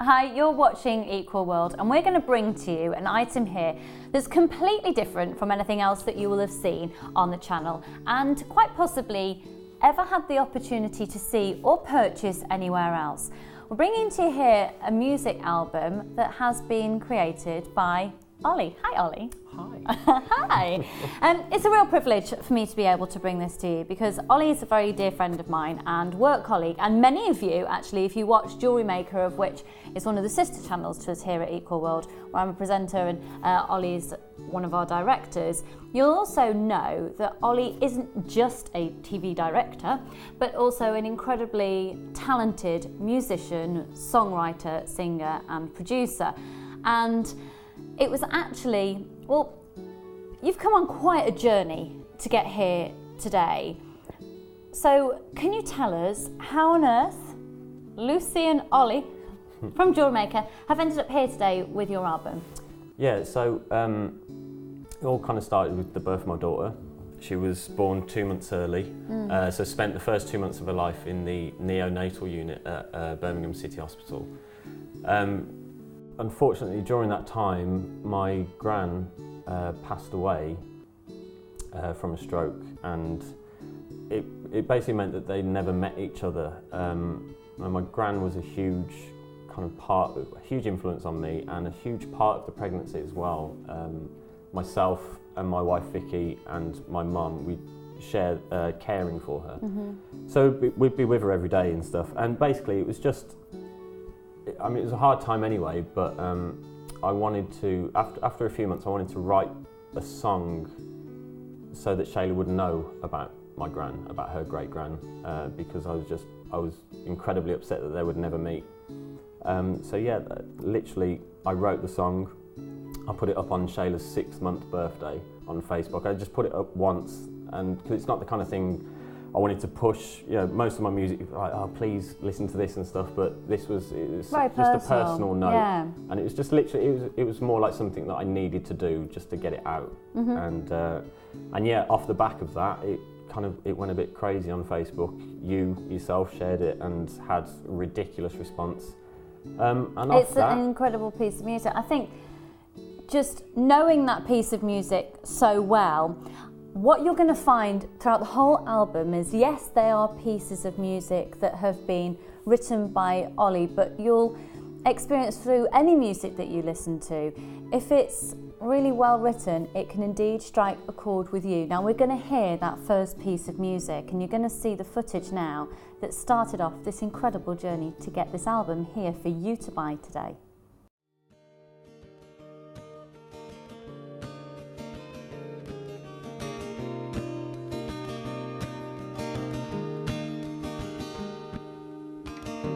Hi, you're watching Equal World, and we're going to bring to you an item here that's completely different from anything else that you will have seen on the channel, and quite possibly ever had the opportunity to see or purchase anywhere else. We're bringing to you here a music album that has been created by Oli. Hi, Oli. Hi. Hi. It's a real privilege for me to be able to bring this to you because Oli is a very dear friend of mine and work colleague, and many of you actually, if you watch Jewellery Maker, of which is one of the sister channels to us here at Equal World, where I'm a presenter and Oli's one of our directors, you'll also know that Oli isn't just a TV director, but also an incredibly talented musician, songwriter, singer and producer. And it was actually, well, you've come on quite a journey to get here today. So can you tell us how on earth Lucy and Oli from Jewellery Maker have ended up here today with your album? Yeah, so it all kind of started with the birth of my daughter. She was born 2 months early, so spent the first 2 months of her life in the neonatal unit at Birmingham City Hospital. Unfortunately, during that time, my gran passed away from a stroke, and it basically meant that they never met each other. And my gran was a huge huge influence on me, and a huge part of the pregnancy as well. Myself and my wife Vicky and my mum, we shared caring for her. So we'd be with her every day and stuff, and basically it was just, I mean, it was a hard time anyway, but I wanted to, after a few months, I wanted to write a song so that Shayla would know about my gran, about her great gran, because I was incredibly upset that they would never meet. So yeah, literally, I wrote the song. I put it up on Shayla's 6-month birthday on Facebook. I just put it up once, and because it's not the kind of thing I wanted to push, you know, most of my music, like, oh, please listen to this and stuff, but it was just a personal note. Yeah. And it was just literally, it was more like something that I needed to do just to get it out. And yeah, off the back of that, it went a bit crazy on Facebook. You yourself shared it and had a ridiculous response. And it's an incredible piece of music. I think just knowing that piece of music so well, what you're going to find throughout the whole album is, yes, they are pieces of music that have been written by Oli, but you'll experience through any music that you listen to, if it's really well written, it can indeed strike a chord with you. Now we're going to hear that first piece of music, and you're going to see the footage now that started off this incredible journey to get this album here for you to buy today.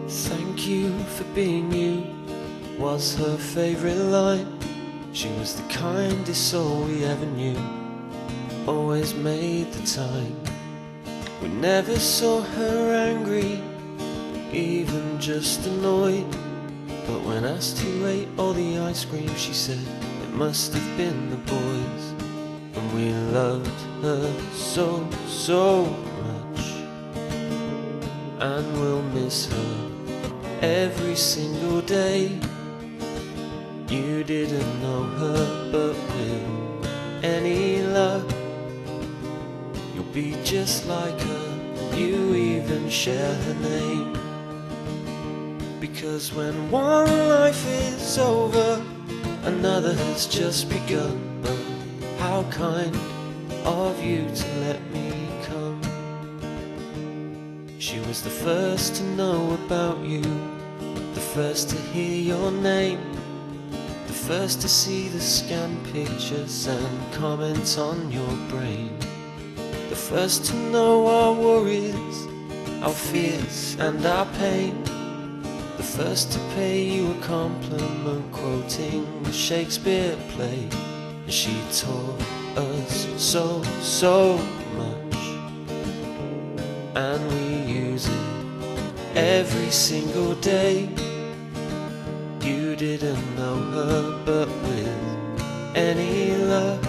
Thank you for being you, was her favourite line. She was the kindest soul we ever knew, always made the time. We never saw her angry, even just annoyed. But when asked who ate all the ice cream, she said it must have been the boys. And we loved her so, so much, and we'll miss her every single day. You didn't know her, but with any luck, you'll be just like her. You even share her name. Because when one life is over, another has just begun. But how kind of you to let me come. She was the first to know about you, the first to hear your name, the first to see the scanned pictures and comment on your brain, the first to know our worries, our fears and our pain, the first to pay you a compliment quoting the Shakespeare play. And she taught us so, so much, and we use it every single day. You didn't know her, but with any luck,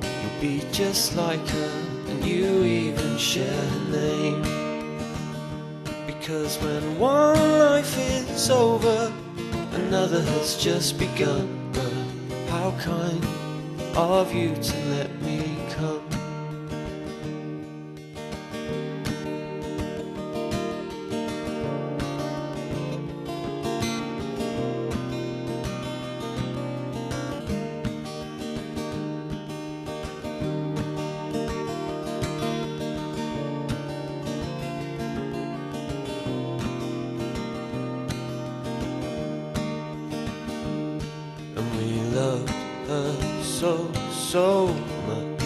you'll be just like her, and you even share her name. Because when one life is over, another has just begun. But how kind of you to let me come. So much,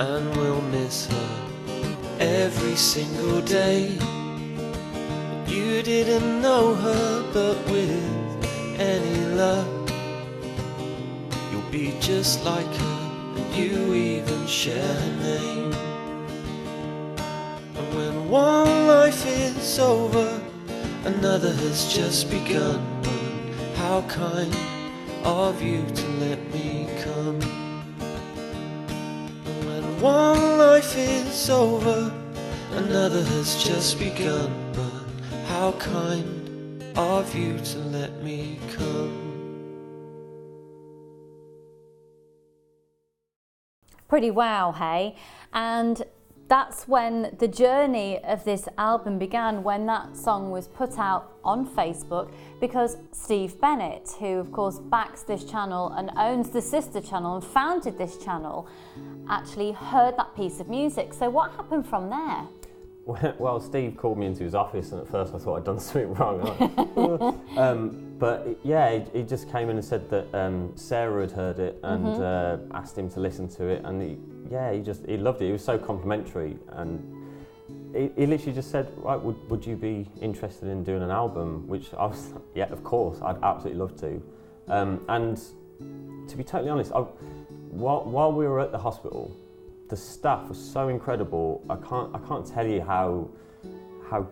and we'll miss her every single day. You didn't know her, but with any luck, you'll be just like her, and you even share her name. And when one life is over, another has just begun. But how kind of you to let me come. And when one life is over, another has just begun. But how kind of you to let me come. Pretty wow, hey? And that's when the journey of this album began, when that song was put out on Facebook, because Steve Bennett, who of course backs this channel and owns the sister channel and founded this channel, actually heard that piece of music. So what happened from there? Well, Steve called me into his office, and at first I thought I'd done something wrong. But yeah, he just came in and said that Sarah had heard it and asked him to listen to it, and he loved it. He was so complimentary, and he literally just said, right, would you be interested in doing an album? Which I was, yeah, of course, I'd absolutely love to. And to be totally honest, while we were at the hospital, the staff was so incredible. I can't tell you how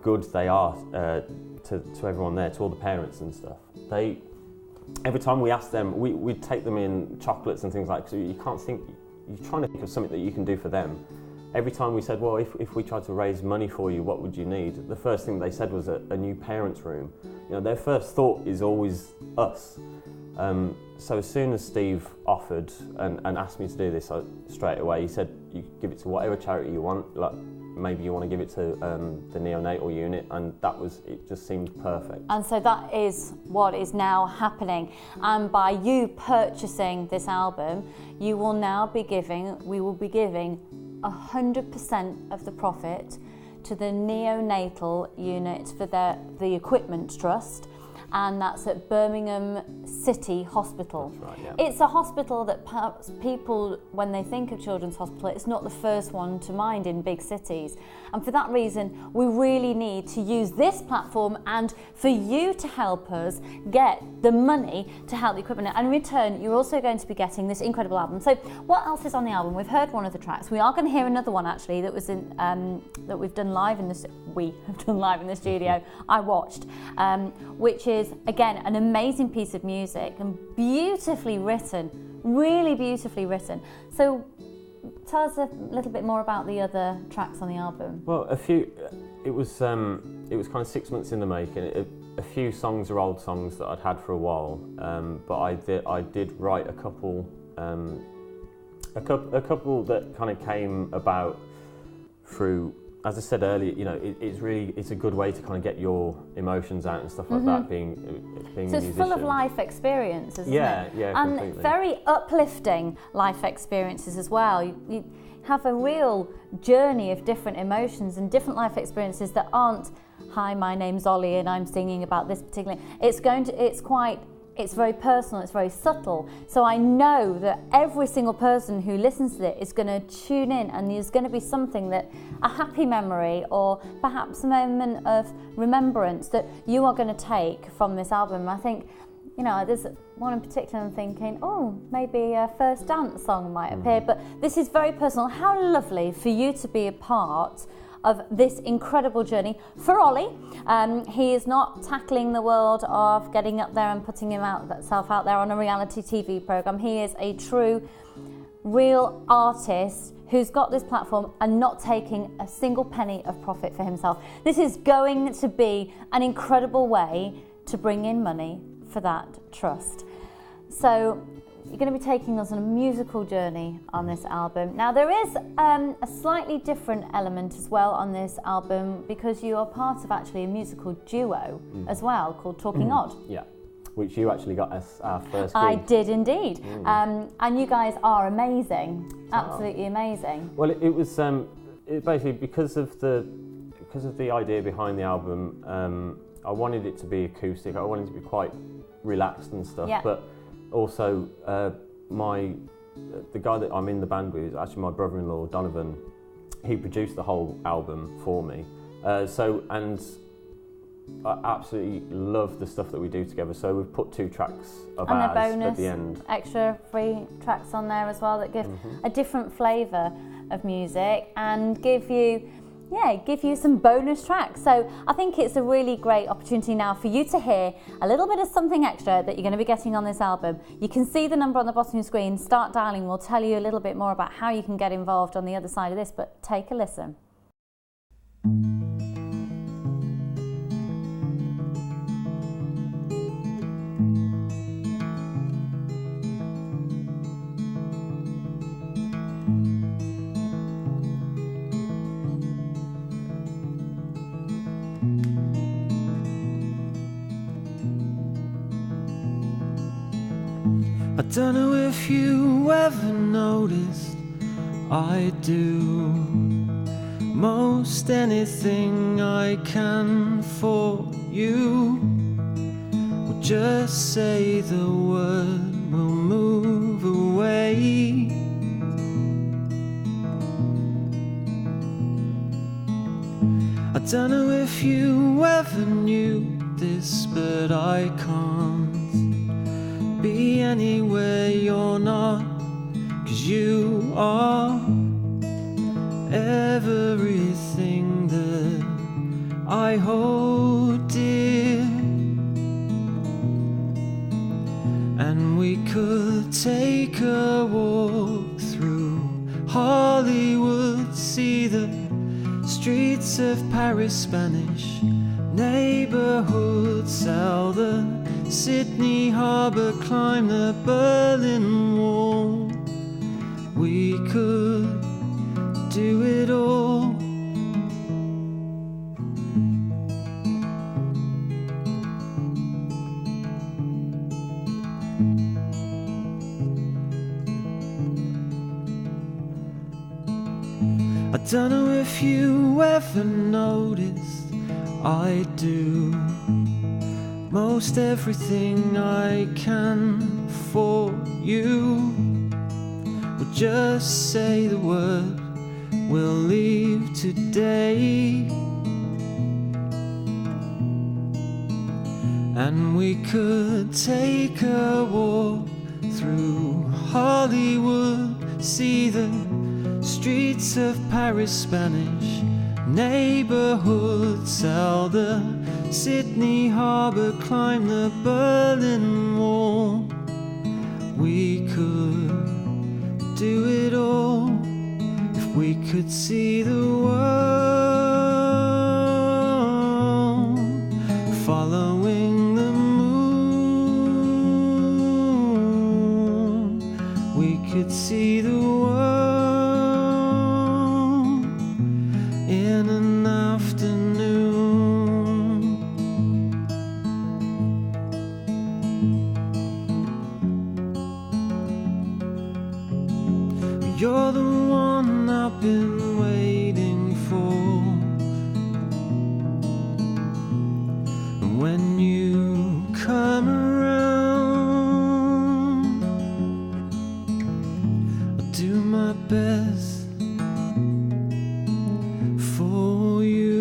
good they are to everyone there, to all the parents and stuff. Every time we asked them, we'd take them in chocolates and things like that. So you can't think, you're trying to think of something that you can do for them. Every time we said, well, if we tried to raise money for you, what would you need? The first thing they said was a new parents' room. You know, their first thought is always us. So as soon as Steve offered and asked me to do this, straight away he said, you give it to whatever charity you want. Like maybe you want to give it to the neonatal unit, and it just seemed perfect. And so that is what is now happening. And by you purchasing this album, we will be giving 100% of the profit to the neonatal unit for the equipment trust, and that's at Birmingham City Hospital. That's right, yeah. It's a hospital that perhaps people, when they think of Children's Hospital, it's not the first one to mind in big cities. And for that reason, we really need to use this platform and for you to help us get the money to help the equipment. And in return, you're also going to be getting this incredible album. So what else is on the album? We've heard one of the tracks. We are going to hear another one actually that was in that we have done live in the studio. I watched, which is again an amazing piece of music and beautifully written, really beautifully written. So tell us a little bit more about the other tracks on the album. Well, it was kind of 6 months in the making. A few songs are old songs that I'd had for a while, but I did write a couple that kind of came about through, as I said earlier, you know, it's a good way to kind of get your emotions out and stuff like that, being a musician. So it's full of life experiences, isn't it? Yeah, and completely. Very uplifting life experiences as well. You have a real journey of different emotions and different life experiences that aren't, hi, my name's Oli and I'm singing about this particular. It's very personal, it's very subtle. So I know that every single person who listens to it is going to tune in, and there's going to be something a happy memory or perhaps a moment of remembrance that you are going to take from this album. I think, you know, there's one in particular I'm thinking, oh, maybe a First Dance song might appear, but this is very personal. How lovely for you to be a part of this incredible journey for Oli. He is not tackling the world of getting up there and putting himself out there on a reality TV programme. He is a true real artist who's got this platform and not taking a single penny of profit for himself. This is going to be an incredible way to bring in money for that trust. So you're going to be taking us on a musical journey on this album. Now there is a slightly different element as well on this album, because you are part of actually a musical duo as well called Talking Odd. Yeah, which you actually got as our first gig. I did indeed. And you guys are amazing, absolutely amazing. Well, it was it basically because of the idea behind the album. I wanted it to be acoustic. I wanted it to be quite relaxed and stuff. But also, the guy that I'm in the band with is actually my brother-in-law, Donovan. He produced the whole album for me. And I absolutely love the stuff that we do together. So we've put 2 tracks of ours at the end. Extra free tracks on there as well that give a different flavour of music and give you some bonus tracks. So I think it's a really great opportunity now for you to hear a little bit of something extra that you're going to be getting on this album. You can see the number on the bottom of the screen. Start dialing. We'll tell you a little bit more about how you can get involved on the other side of this, but take a listen. I don't know if you ever noticed, I do most anything I can for you. Well, just say the word, we'll move away. I don't know if you ever knew this, but I can't be anywhere you're not, 'cause you are everything that I hold dear. And we could take a walk through Hollywood, see the streets of Paris, Spanish neighborhoods, sell the Sydney Harbour, climb the Berlin Wall. We could do it all. I don't know if you ever noticed, I do most everything I can for you. Well, just say the word, we'll leave today. And we could take a walk through Hollywood, see the streets of Paris, Spanish neighborhood, sell the Sydney Harbour, climb the Berlin Wall. We could do it all if we could see the world following the moon. We could see the world in an afternoon. You're the one I've been waiting for, and when you come around, I'll do my best for you.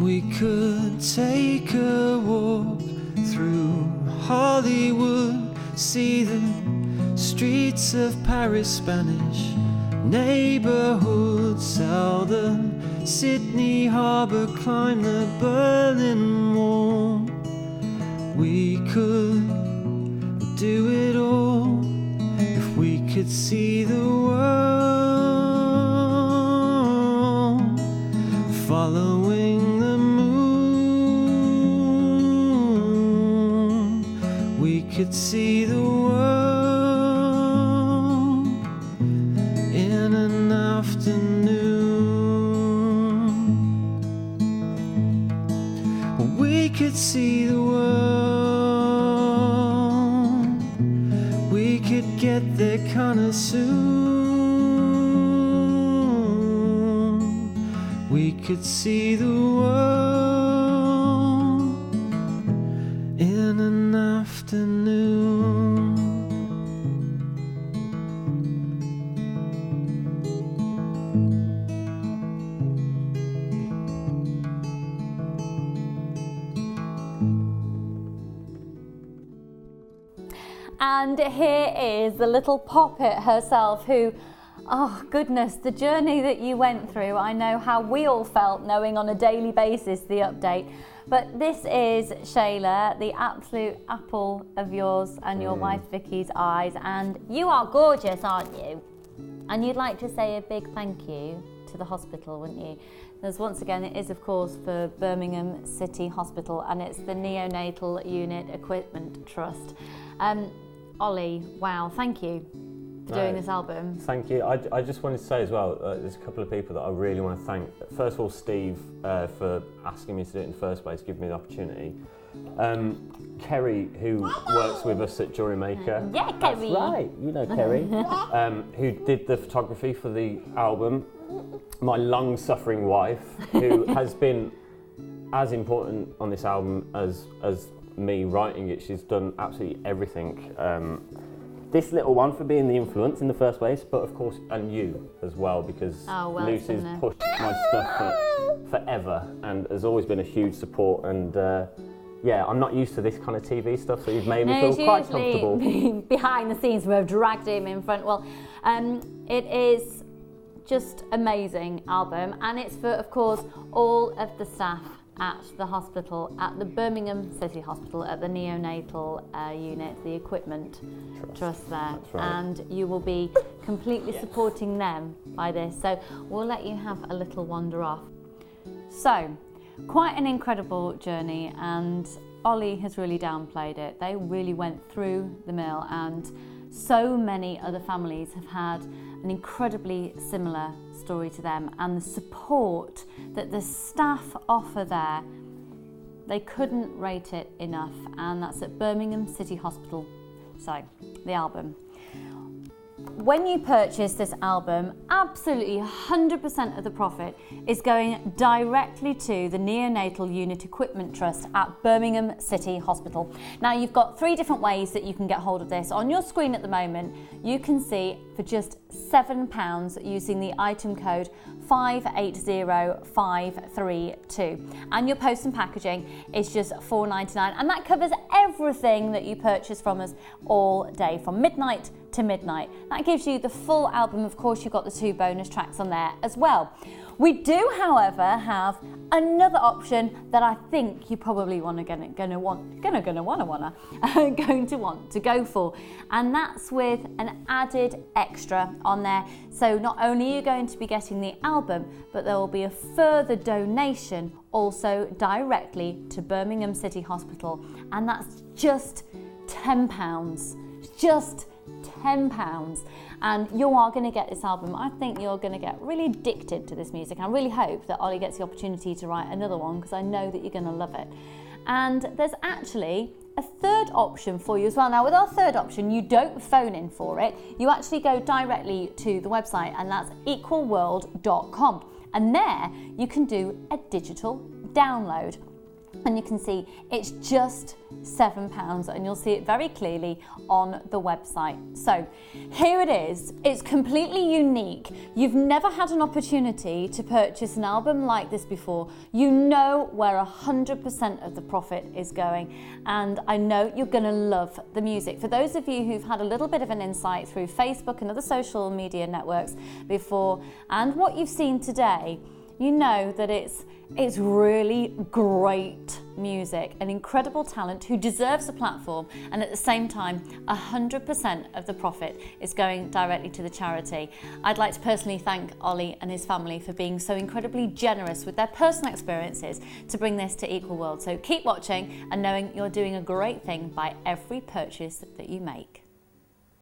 We could take a walk through Hollywood, see the streets of Paris, Spanish neighborhoods, sail the Sydney Harbour, climb the Berlin Wall. We could do it all if we could see the world, following the moon. We could see the world in an afternoon. We could see the world. We could get there kinda soon. We could see the world in an afternoon. And here is the little poppet herself who, oh goodness, the journey that you went through. I know how we all felt knowing on a daily basis the update. But this is Shayla, the absolute apple of yours and your wife Vicky's eyes. And you are gorgeous, aren't you? And you'd like to say a big thank you to the hospital, wouldn't you? As once again, it is of course for Birmingham City Hospital, and it's the Neonatal Unit Equipment Trust. Oli, wow, thank you for doing this album. Thank you. I just wanted to say as well, there's a couple of people that I really want to thank. First of all, Steve for asking me to do it in the first place, giving me the opportunity. Kerry, who works with us at Jewellery Maker. Yeah, Kerry. That's right, you know Kerry. Who did the photography for the album. My long-suffering wife, who has been as important on this album as me writing it. She's done absolutely everything. This little one for being the influence in the first place, but of course, and you as well, because Lucy's pushed my stuff for forever and has always been a huge support. And yeah, I'm not used to this kind of TV stuff, so you've made me feel quite comfortable. Behind the scenes, we've dragged him in front. Well, it is just amazing album, and it's for, of course, all of the staff at the hospital, at the Birmingham City Hospital, at the neonatal unit, the equipment trust there. That's right. And you will be completely supporting them by this. So we'll let you have a little wander off. So, quite an incredible journey, and Oli has really downplayed it. They really went through the mill, and so many other families have had an incredibly similar story to them, and the support that the staff offer there, they couldn't rate it enough. And that's at Birmingham City Hospital. So, the album. When you purchase this album, absolutely 100% of the profit is going directly to the Neonatal Unit Equipment Trust at Birmingham City Hospital. Now, you've got 3 different ways that you can get hold of this. On your screen at the moment, you can see for just £7 using the item code 580532, and your post and packaging is just £4.99, and that covers everything that you purchase from us all day from midnight to midnight. That gives you the full album. Of course, you've got the 2 bonus tracks on there as well. We do, however, have another option that I think you probably going to want to go for, and that's with an added extra on there. So not only are you going to be getting the album, but there will be a further donation also directly to Birmingham City Hospital, and that's just £10. Just £10, and you are going to get this album. I think you're going to get really addicted to this music. I really hope that Oli gets the opportunity to write another one, because I know that you're going to love it. And there's actually a third option for you as well. Now, with our third option, you don't phone in for it. You actually go directly to the website, and that's equalworld.com. And there you can do a digital download. And you can see it's just £7, and you'll see it very clearly on the website. So here it is. It's completely unique. You've never had an opportunity to purchase an album like this before. You know where 100% of the profit is going, and I know you're going to love the music. For those of you who've had a little bit of an insight through Facebook and other social media networks before, and what you've seen today, you know that it's really great music, an incredible talent who deserves a platform, and at the same time 100% of the profit is going directly to the charity. I'd like to personally thank Oli and his family for being so incredibly generous with their personal experiences to bring this to Equal World. So keep watching and knowing you're doing a great thing by every purchase that you make.